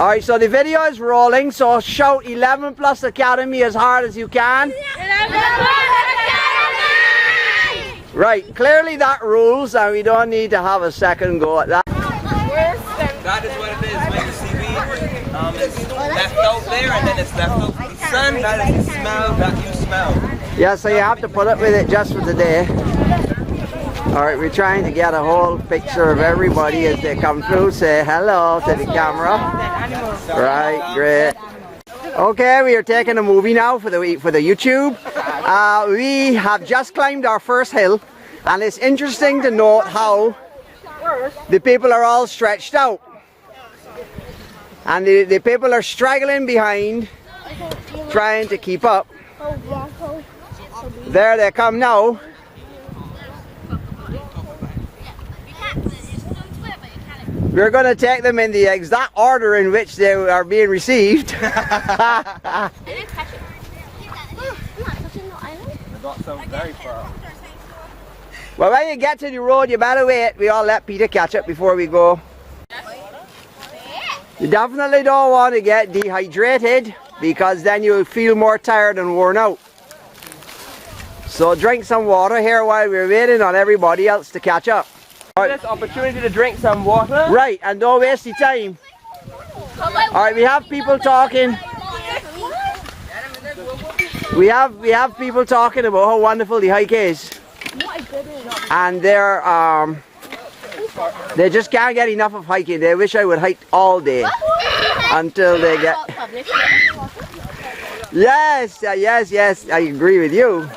Alright, so the video is rolling, so shout 11 Plus Academy as hard as you can. 11 Plus Academy! Right, clearly that rules and we don't need to have a second go at that. That is what it is. When the seaweed is left out there and then it's left out to the sun, that is the smell that you smell. Yeah, so you have to put up with it just for today. Alright, we're trying to get a whole picture of everybody as they come through. Say hello to the camera. Right, great. Okay, we are taking a movie now for the YouTube. We have just climbed our first hill, and it's interesting to note how the people are all stretched out. And the people are straggling behind, trying to keep up. There they come now. We're going to take them in the exact order in which they are being received. Well, when you get to the road, you better wait. We all let Peter catch up before we go. You definitely don't want to get dehydrated because then you'll feel more tired and worn out. So drink some water here while we're waiting on everybody else to catch up. This opportunity to drink some water. Right, and don't waste your time. Alright, we have people talking. We have people talking about how wonderful the hike is. And they just can't get enough of hiking. They wish I would hike all day until they get. Yes, yes, I agree with you.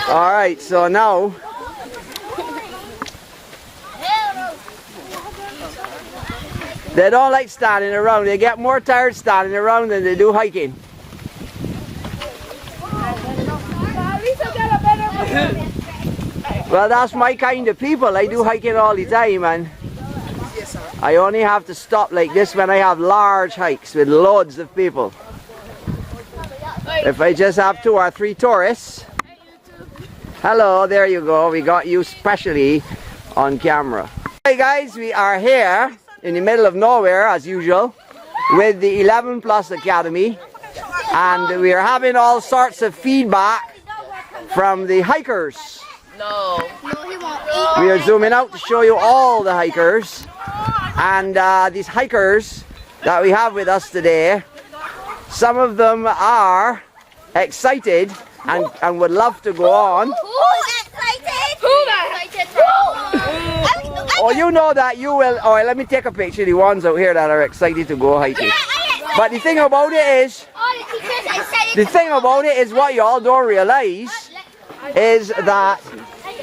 Alright, so now they don't like standing around. They get more tired standing around than they do hiking. Well, that's my kind of people. I do hiking all the time, and I only have to stop like this when I have large hikes with loads of people. If I just have 2 or 3 tourists. Hello, there you go. We got you specially on camera. Hey guys, we are here in the middle of nowhere as usual with the 11 Plus Academy, and we are having all sorts of feedback from the hikers. No, he won't. We are zooming out to show you all the hikers, and these hikers that we have with us today, some of them are excited and would love to go on. Who's excited? Who's excited? Oh, you know that you will. Oh, let me take a picture of the ones out here that are excited to go hiking. But the thing about it is, what you all don't realize is that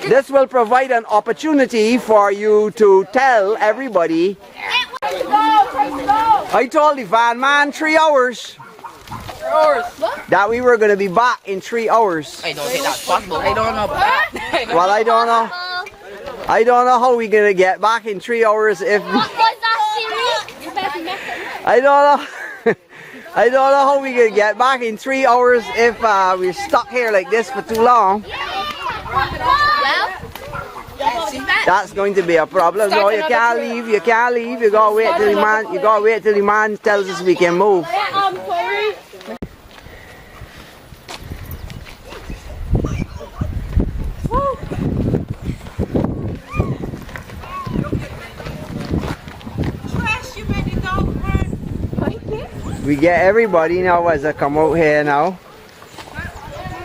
this will provide an opportunity for you to tell everybody. I told the van man 3 hours. That we were going to be back in 3 hours. I don't think that's possible. I don't know about that. Well, I don't know. I don't know how we're going to get back in 3 hours if... I don't know. I don't know how we're going to get back in 3 hours if we're stuck here like this for too long. That's going to be a problem. No, you can't leave. You can't leave. You gotta wait till the man. You gotta wait till the man tells us we can move. We get everybody now as I come out here now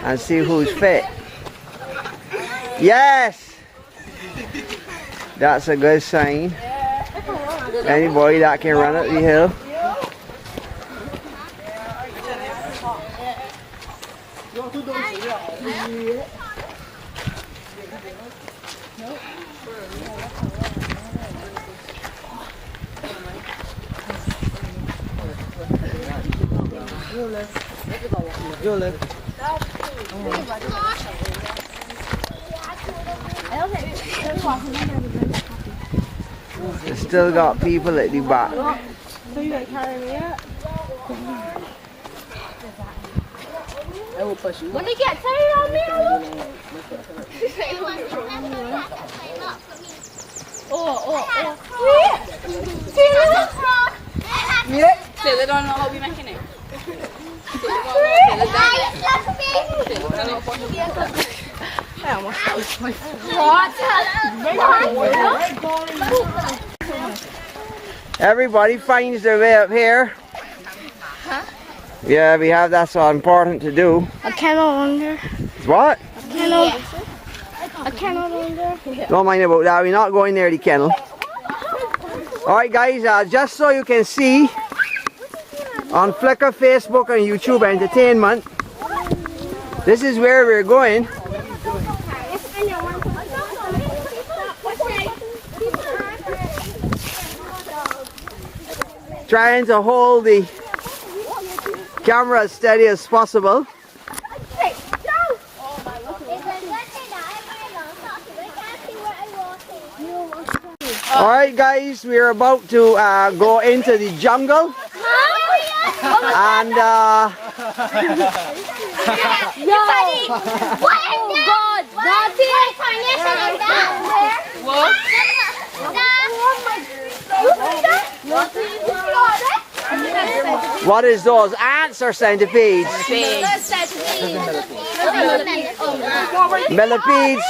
and see who's fit. Yes! That's a good sign. Anybody that can run up the hill. They still got people at the back. So you gonna carry me up? I will push you. When they get tired on me, oh. They don't know how we making it. Everybody finds their way up here. Yeah, we have, that's so important to do. I cannot wonder. What? I cannot wonder. Don't mind about that, we're not going near the kennel. Alright guys, just so you can see, on Flickr, Facebook and YouTube Entertainment, this is where we're going. Trying to hold the camera as steady as possible. Alright guys, we're about to go into the jungle. And what is those? Ants or centipedes? Millipedes.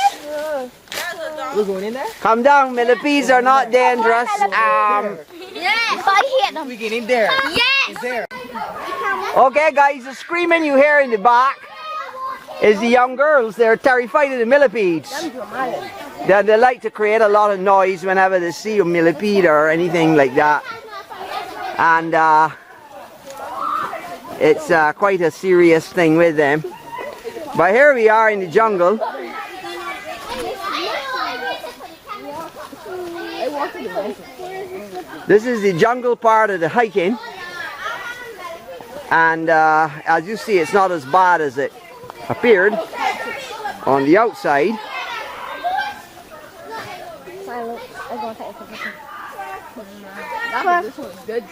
We're going in there? Come down, millipedes are not dangerous. We get in there. Yes! There. Okay guys, the screaming you hear in the back is the young girls. They're terrified of the millipedes. They like to create a lot of noise whenever they see a millipede or anything like that. And it's quite a serious thing with them. But here we are in the jungle. This is the jungle part of the hiking. And as you see, it's not as bad as it appeared on the outside. This one's good.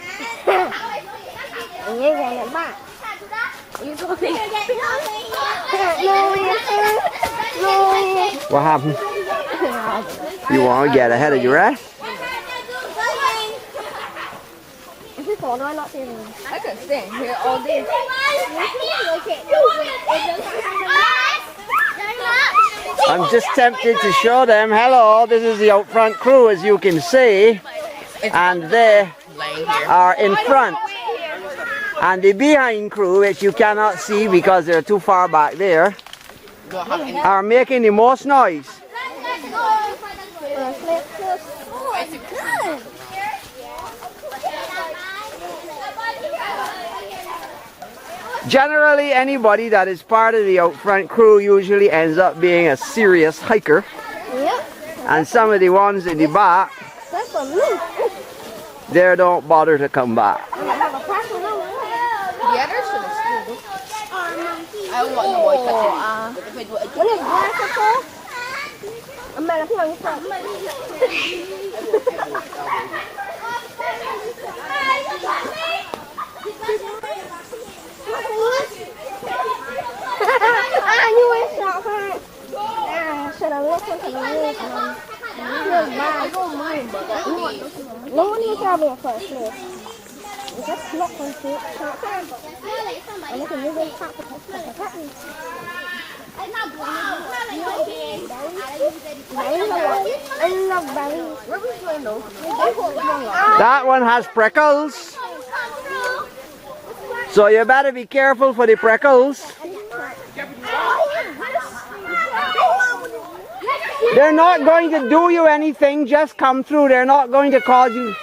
What happened? You want to get ahead of your ass? I could stay here all day. I'm just tempted to show them, hello, this is the out front crew as you can see. And they are in front. And the behind crew, which you cannot see because they're too far back there, are making the most noise. Generally, anybody that is part of the out front crew usually ends up being a serious hiker. And some of the ones in the back, they don't bother to come back. The others should have still. I want the boy That one has prickles. So you better be careful for the prickles. They're not going to do you anything, just come through. They're not going to cause you.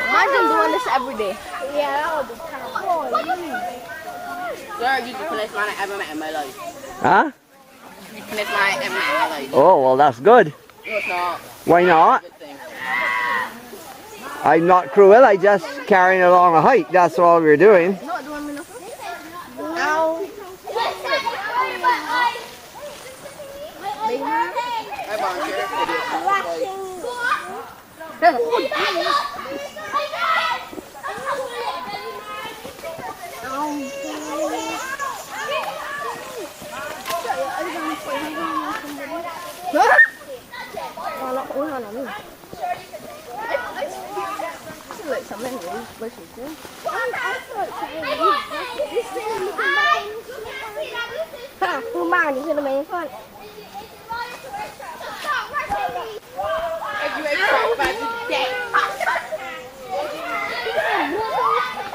Imagine doing this every day. Yeah, Sir, you the funniest man I ever met in my life. Huh? You the funniest man I ever met in my life. Oh, well, that's good. No, it's not. Why not? Good thing. I'm not cruel, I just carrying along a hike, that's all we're doing.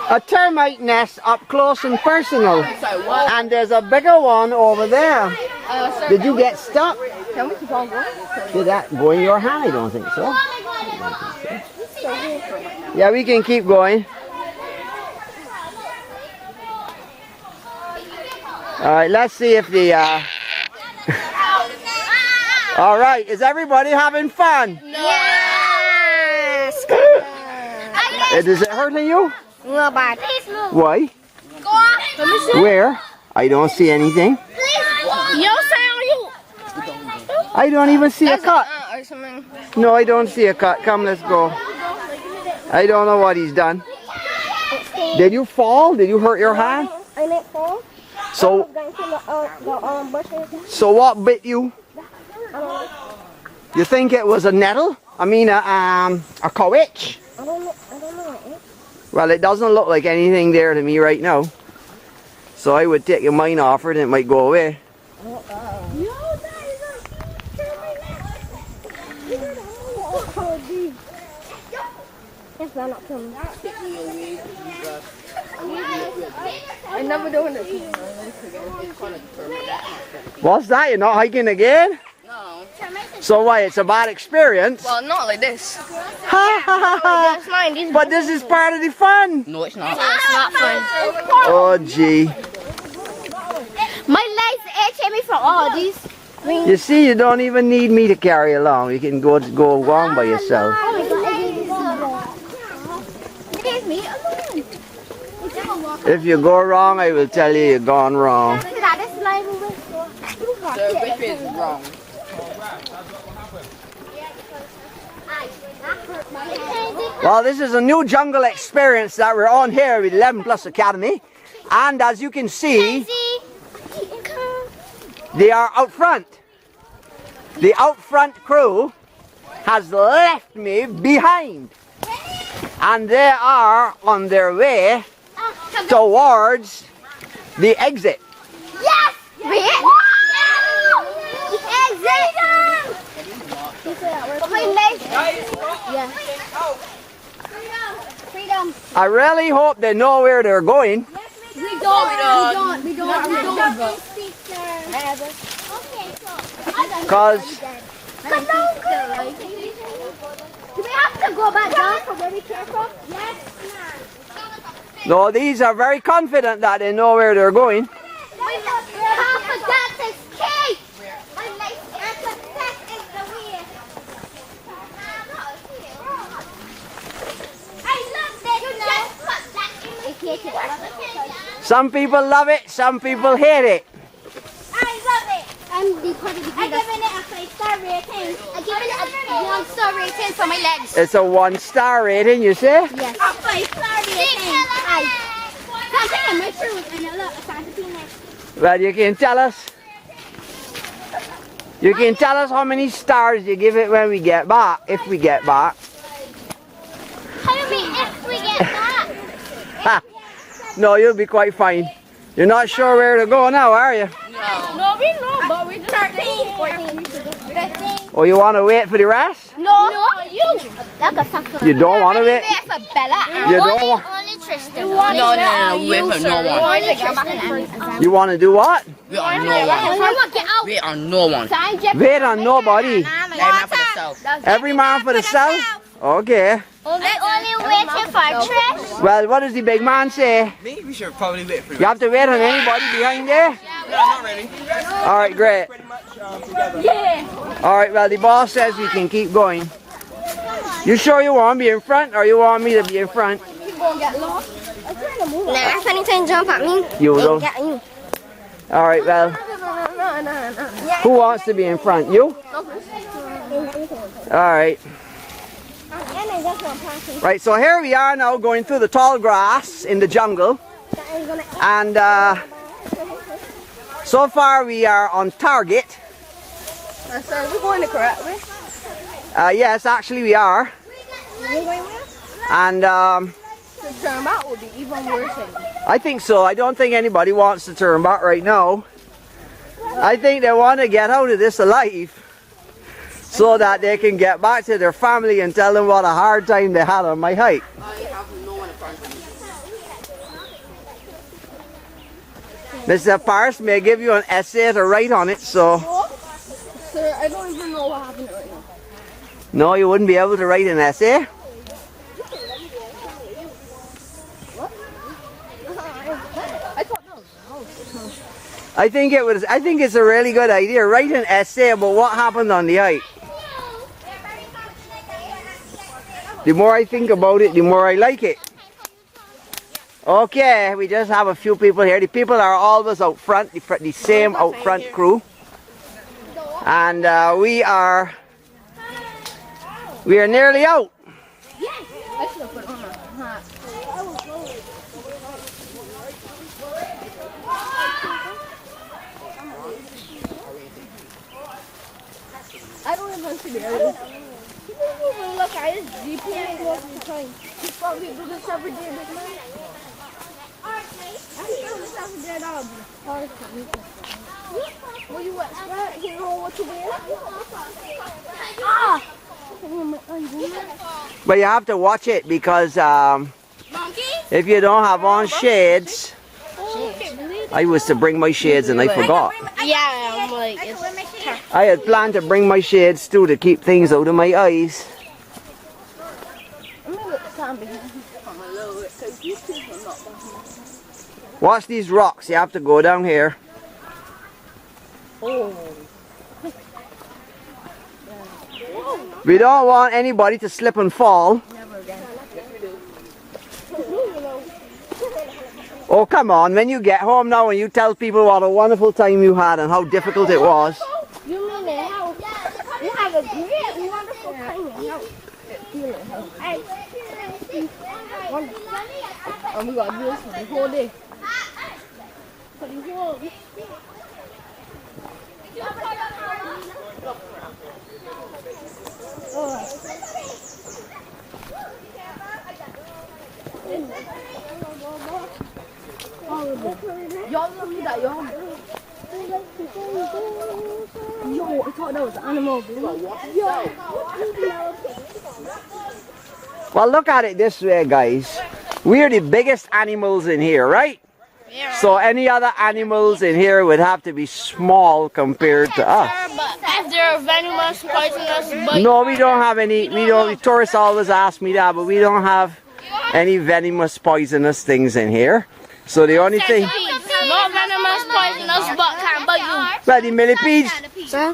A termite nest up close and personal. And there's a bigger one over there. Did you get stuck? Did that go in your hand? I don't think so. Yeah, we can keep going. Alright, let's see if the... Alright, is everybody having fun? Yes! Is it hurting you? No, bad. Why? Where? I don't see anything. I don't even see a cut. No, I don't see a cut. Come, let's go. I don't know what he's done. Did you fall? Did you hurt your hand? I didn't fall. So what bit you? You think it was a nettle? I mean a cowitch? I don't know. Well, it doesn't look like anything there to me right now. So I would take your mine off her and it might go away. I never doing this. What's that? You're not hiking again? No. So why? It's a bad experience? Well, not like this. Ha ha ha ha! But this is part of the fun! No, it's not. It's not fun. Oh gee. My legs itching me from all these. You see, you don't even need me to carry along. You can go along by yourself. If you go wrong, I will tell you you're gone wrong. So which way is wrong? Well, this is a new jungle experience that we're on here with 11 Plus Academy. And as you can see, they are out front. The out front crew has left me behind. And they are on their way towards the exit. Yes! The exit! My legs. Yeah. Freedom. I really hope they know where they're going. We don't. Because Do we have to go back down from where we came from? Yes, ma'am. no, these are very confident that they know where they're going. Half of that is cake. My legs are that is the way. I love that. You just put that in the cake. Some people love it, some people hate it. I love it. I'm giving it a 5-star rating. I'm giving it a 1-star rating for my legs. It's a 1-star rating, you say? Yes. A 5-star rating. Can't take my shoes and look, I can't see next. Well, you can tell us. You can tell us how many stars you give it when we get back, if we get back. How do you mean if we get back? Ha. No, you'll be quite fine. You're not sure where to go now, are you? No, we know, but we just 13, 14, 15. Or you want to wait for the rest? No, you. Like a sucker. You don't want to wait? For Bella. You don't want. Only Tristan. No, wait for no one. Only Tristan. You want to do what? Wait on no one. Wait on no one. Wait on nobody. Every man for themselves. Every man for themselves? Okay. Only waiting for Trish. Well, what does the big man say? Me? We should probably wait for You have to wait on anybody behind there? No, not really. Alright, great. Pretty much together. Yeah. Alright, well, the boss says we can keep going. You sure you want to be in front or you want me to be in front? Nah, if anything jump at me, You will. get you. Alright, well. Who wants to be in front? You? Alright. Right, so here we are now going through the tall grass in the jungle. And so far we are on target. So we're going the correct way? Yes, actually we are. And The turn back would be even worse. I think so. I don't think anybody wants to turn back right now. I think they want to get out of this alive so that they can get back to their family and tell them what a hard time they had on my hike. Mr. Paris may give you an essay to write on it, so... Sir, I don't even know what happened right now. No, you wouldn't be able to write an essay? I think it's a really good idea. Write an essay about what happened on the hike. The more I think about it, the more I like it. Okay, we just have a few people here. The people are always out front, the same out front crew. And we are nearly out. I should have put on my hat. I don't even see the area. He didn't even look at his GPS most of the time. He probably do this every day, but man. I do this every day, dog. Well, you what? You know what to wear? Ah! But you have to watch it because if you don't have on shades, I was to bring my shades and I forgot. Yeah, I'm like, it's I had planned to bring my shades too to keep things out of my eyes. Watch these rocks, you have to go down here. We don't want anybody to slip and fall. Oh, come on, when you get home now and you tell people what a wonderful time you had and how difficult it was. You mean it? How you have a great, wonderful time. And we got to do this for the whole day. For the whole day. Y'all love me that, y'all. Yo, I thought that was an animal. Well, look at it this way, guys. We're the biggest animals in here, right? Yeah. So any other animals in here would have to be small compared to us. Is there venomous, poisonous? No, we don't have any. We don't. Tourists always ask me that, but we don't have any venomous, poisonous things in here. So the only thing. Not venomous, poisonous, but can bite you. Well, the millipedes. Sir?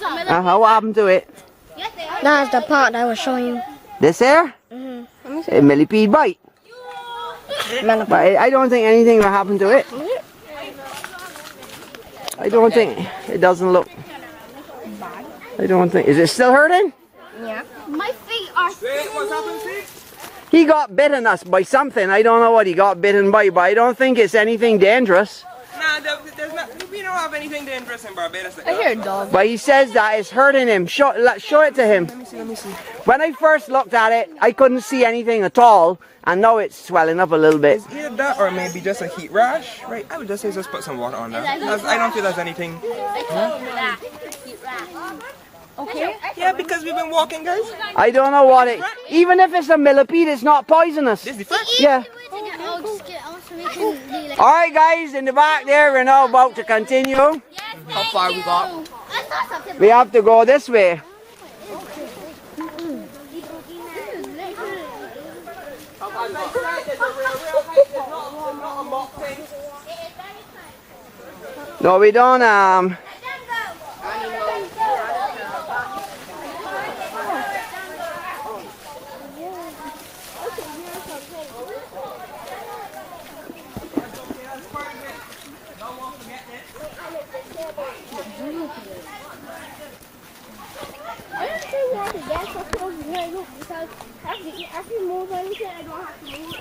What happened to it? That's the part I was showing you. This here? A millipede bite. But I don't think anything will happen to it. I don't think. It doesn't look. I don't think. Is it still hurting? Yeah. My feet are What's happened, Steve? He got bitten us by something. I don't know what he got bitten by, but I don't think it's anything dangerous. Nah, there's not. We don't have anything dangerous in Barbados. I hear a dog. But he says that it's hurting him. Show it to him. Let me see. When I first looked at it, I couldn't see anything at all, and now it's swelling up a little bit. It's either that or maybe just a heat rash, right? I would just say just put some water on that. I don't feel there's anything. Okay. Yeah, because we've been walking, guys. I don't know what it. Even if it's a millipede, it's not poisonous. This is the first. Yeah. All right, guys, in the back there, we're now about to continue. How far we got? We have to go this way. No, we don't. I just didn't want the gas up over here, look, because after you move everything, I don't have to move.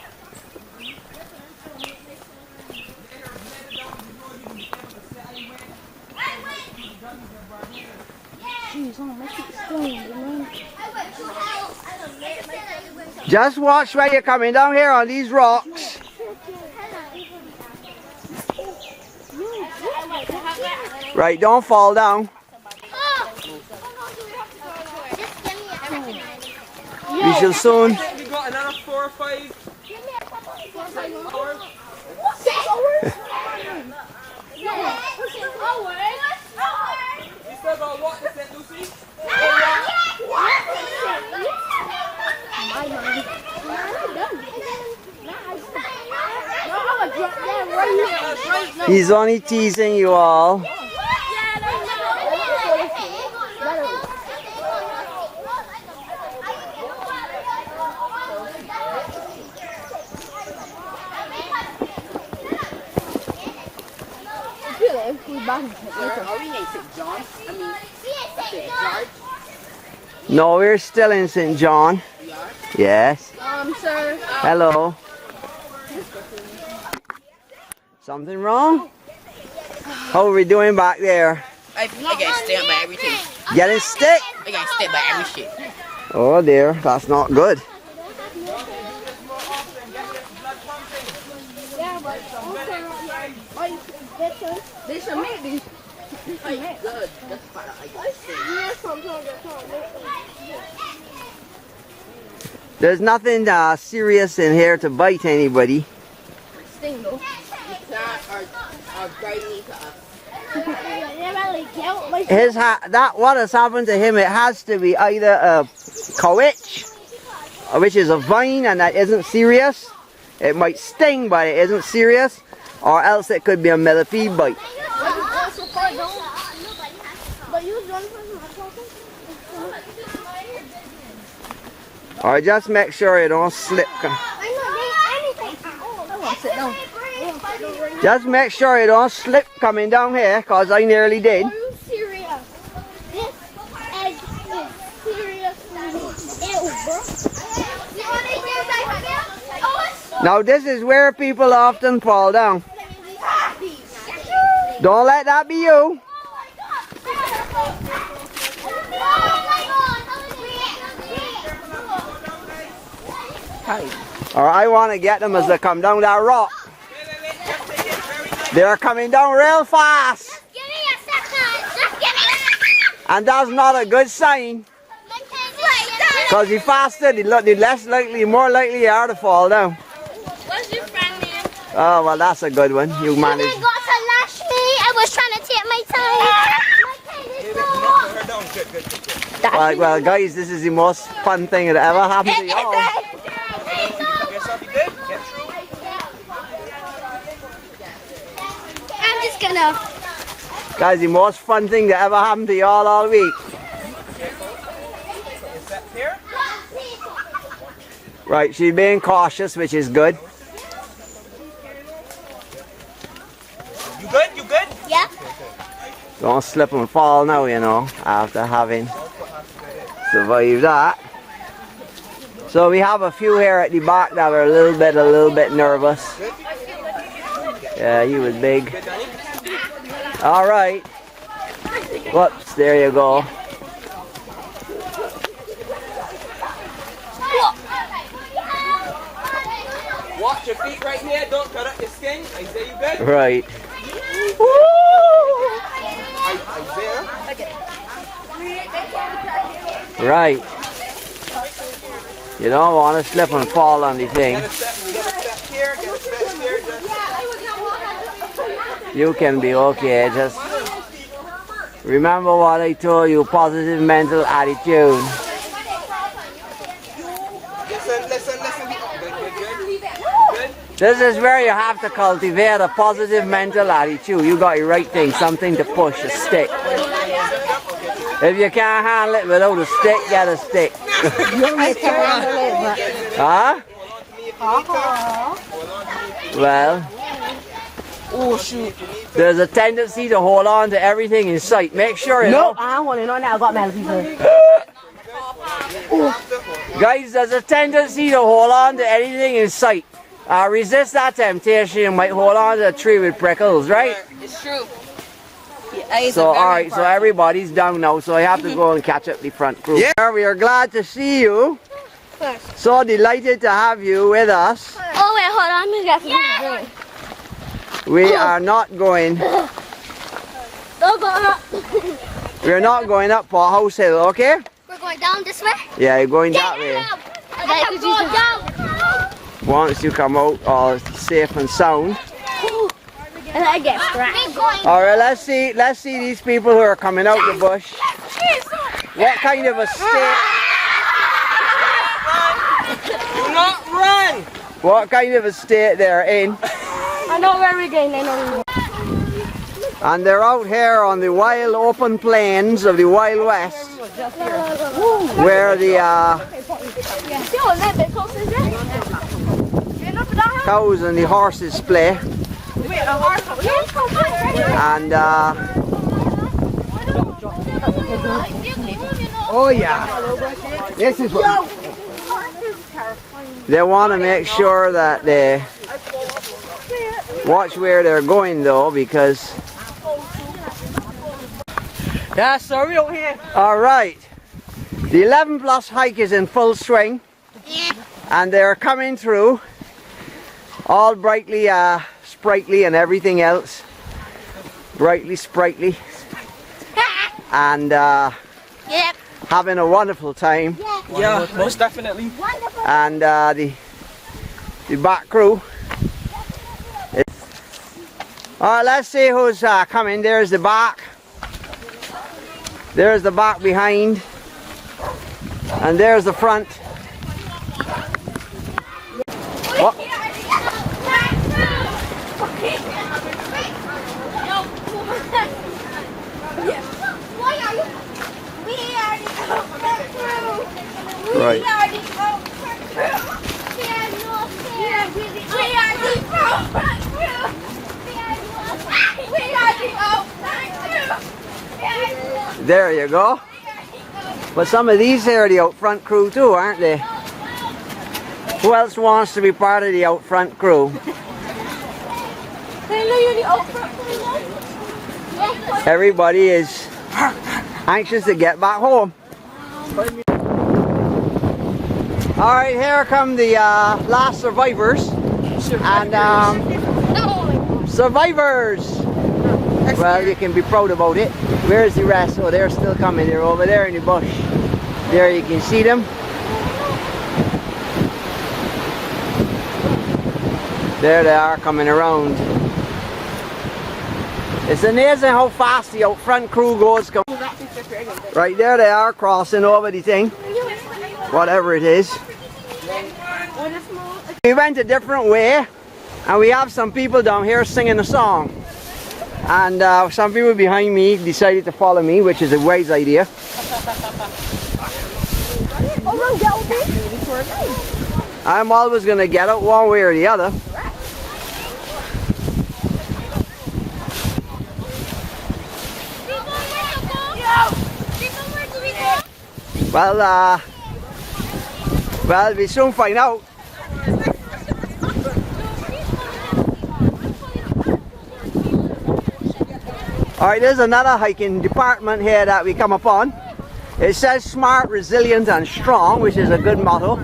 Jeez, I'm gonna make it sting, man. Just watch where you're coming down here on these rocks. Right, don't fall down. We shall soon. You got another 4 or 5 hours? 6 hours? You still got what? Is that Lucy? He's only teasing you all. Are we in St. John? I mean, St. George? No, we're still in St. John. Yes. Sir. Hello. Something wrong? How are we doing back there? I get stabbed by everything. Getting stick? I get stabbed by every shit. Oh dear, that's not good. They should make these. Good. That's part of There's nothing serious in here to bite anybody. Sting though. Or biting to us. What has happened to him, it has to be either a cowitch, which is a vine and that isn't serious. It might sting, but it isn't serious. Or else it could be a millipede bite. Or just make sure you don't slip. Just make sure you don't slip coming down here, because I nearly did. Are you serious? This egg is seriously ill, bro. Now this is where people often fall down. Don't let that be you. Or I want to get them as they come down that rock. They're coming down real fast. Give me a second. Just give me a second. And that's not a good sign. Because the faster, the less likely, more likely you are to fall down. What's your friend name? Oh, well, that's a good one. You managed. You got to lash me. I was trying to take my time. Well, guys, this is the most fun thing that ever happened to y'all. I'm just gonna. Guys, the most fun thing that ever happened to y'all all week. Right, she's being cautious, which is good. You good? You good? Yeah. Don't slip and fall now, you know, after having survived that. So we have a few here at the back that are a little bit nervous. Yeah, he was big. All right. Whoops, there you go. Watch your feet right here. Don't cut up your skin. Isaiah, you good? Right. Isaiah? Right. You don't want to slip and fall on the thing. Get a step here. Get a step here. You can be okay. Just remember what I told you, positive mental attitude. Listen. Good. This is where you have to cultivate a positive mental attitude. You got the right thing, something to push, a stick. If you can't handle it without a stick, get a stick. Huh? Well, Oh shoot. There's a tendency to hold on to everything in sight. Make sure you know. I don't want to know now. I got melodies. Guys, there's a tendency to hold on to anything in sight. Resist that temptation. You might hold on to a tree with prickles, right? It's true. So alright, so everybody's down now, so I have to go and catch up the front group. Yeah, we are glad to see you. So delighted to have you with us. Oh wait, hold on, I'm gonna get some. We are not going. Don't go up. We're not going up Poorhouse Hill, okay? We're going down this way. Yeah, you're going that way. Okay, go down. Once you come out all safe and sound. And I get scratched. Alright, let's see these people who are coming out the bush. What kind of a state? Do not run! What kind of a state they're in? I know where we're going. I know where we're going. And they're out here on the wild open plains of the Wild West, where the cows and the horses play. And Oh yeah. This is what. they want to make sure that they watch where they're going though, because Yeah, sorry out here. alright, the 11 plus hike is in full swing and they're coming through all brightly sprightly and everything else, brightly sprightly, and having a wonderful time. Yeah, most definitely. And the back crew. Alright, let's see who's coming. There's the back. There's the back behind. And there's the front. What? Right. There you go. But some of these here are the out front crew too, aren't they? Who else wants to be part of the out front crew? Everybody is anxious to get back home. Alright, here come the last survivors. And survivors! Well, you can be proud about it. Where's the rest? Oh, they're still coming. They're over there in the bush. There you can see them. There they are coming around. It's amazing how fast the out front crew goes. Right there they are crossing over the thing. Whatever it is. We went a different way and we have some people down here singing a song. And some people behind me decided to follow me, which is a wise idea. I'm always going to get out one way or the other. Well, we soon find out. Alright, there's another hiking department here that we come upon. It says smart, resilient and strong, which is a good motto.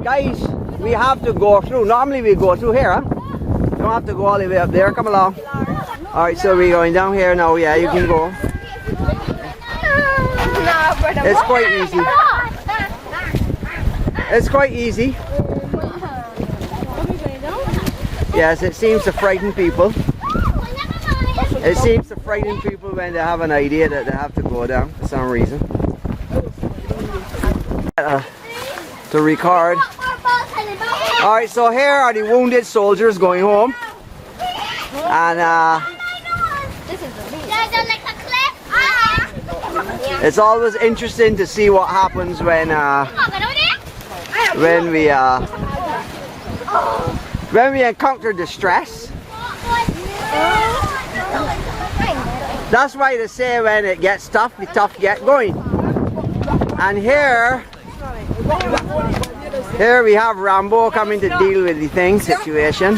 Guys, we have to go through. Normally we go through here, huh? You don't have to go all the way up there. Come along. Alright, so we're going down here now. Yeah, you can go. It's quite easy. It's quite easy. Yes, it seems to frighten people. It seems to frighten people when they have an idea that they have to go down for some reason. To record. Alright, so here are the wounded soldiers going home. And it's always interesting to see what happens when we encounter distress. That's why they say when it gets tough, the tough get going. And here we have Rambo coming to deal with the situation.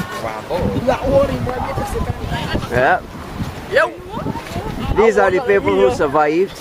Yeah. These are the people who survived.